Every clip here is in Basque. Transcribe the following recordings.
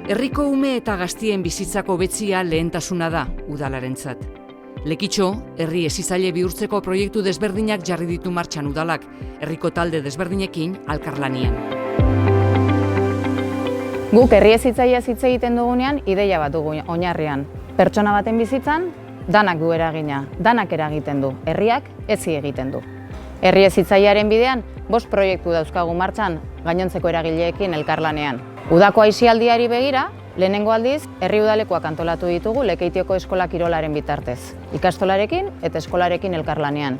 Herriko ume eta gaztien bizitzako hobetzea lehentasuna da udalarentzat. Lekitxo, herri hezitzaile bihurtzeko proiektu desberdinak jarri ditu martxan udalak, herriko talde desberdinekin elkarlanean. Guk herri hezitzailea hitz egiten dugunean ideia bat dugu oinarrian. Pertsona baten bizitzan danak du eragina, danak eragiten du, herriak hezi egiten du. Herri hezitzailearen bidean 5 proiektu dauzkagu martxan gainontzeko eragileekin elkarlanean. Udako aisialdiari begira, lehenengo aldiz, herri udalekoak antolatu ditugu Lekeitioko eskola kirolaren bitartez. Ikastolarekin eta eskolarekin elkarlanean.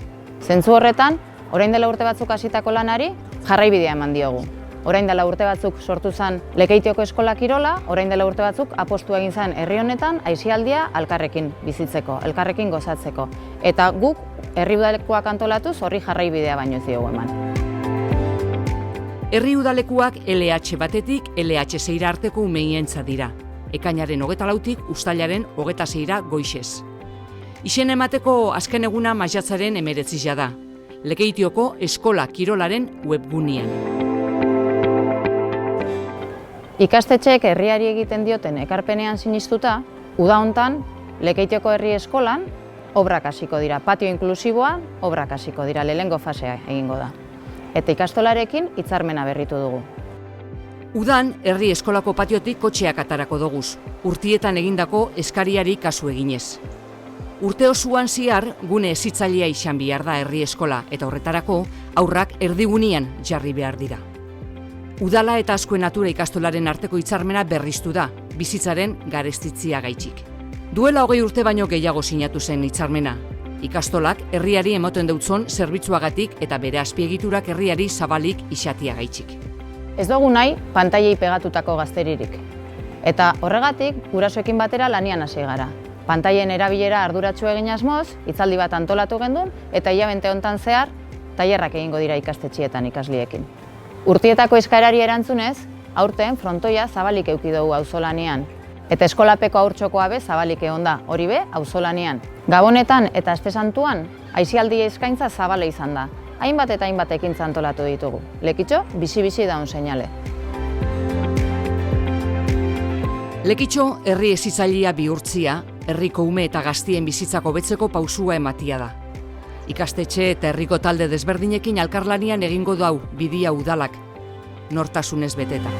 Zentzu horretan, orain dela urte batzuk hasitako lanari jarraibidea eman diogu. Orain dela urte batzuk sortu zen Lekeitioko eskola kirola, orain dela urte batzuk apostu egin zen herri honetan aisialdia elkarrekin bizitzeko, elkarrekin gozatzeko. Eta guk herri udalekoak antolatuz horri jarraibidea baino ez diogu eman. Herri udalekuak LH batetik LH 6 arteko umeientza dira. Ekainaren 24tik uztailaren 26 goizez. Izen emateko azken eguna maiatzaren 19 da. Lekeitioko eskola kirolaren webgunean. Ikastetxeek herriari egiten dioten ekarpenean sinistuta, uda hontan Lekeitioko herri eskolan obrak hasiko dira. Patio inklusiboa obrak hasiko dira, lehenengo fasea egingo da. Eta ikastolarekin hitzarmena berritu dugu. Udan, herri eskolako patiotik kotxeak atarako doguz, urtietan egindako eskariari kasu eginez. Urte osoan zehar, gune hezitzailea izan behar da herri eskola, eta horretarako haurrak erdigunean jarri behar dira. Udala eta Azkue Natura ikastolaren arteko hitzarmena berriztu da, bizitzaren garestitzia gaitxik. Duela 20 urte baino gehiago sinatu zen hitzarmena. Ikastolak herriari emoten deutzon zerbitzuagatik eta bere azpiegiturak herriari zabalik izatia gaitxik. Ez dugu nahi pantailei pegatutako gazteririk. Eta horregatik gurasoekin batera lanian hasi gara. Pantailen erabilera arduratsu egin asmoz, hitzaldi bat antolatu gendun eta hilabete hontan zehar tailerrak egingo dira ikastetxeetan ikasliekin. Urtietako eskarari erantzunez, aurten frontoia zabalik eduki dugu auzolanean. Eta eskolapeko haurtxokoa be zabalik egon da, hori be auzolanean. Gabonetan eta Aste Santuan aisialdia eskaintza zabala izan da. Hainbat eta hainbat ekintza antolatu ditugu. Lekitxo, bizi-bizi daun seinale. Lekitxo, herri hezitzailea bihurtzia, herriko ume eta gaztien bizitzako hobetzeko pausua ematia da. Ikastetxe eta herriko talde desberdinekin elkarlanean egingo dau bidia udalak, nortasunez beteta.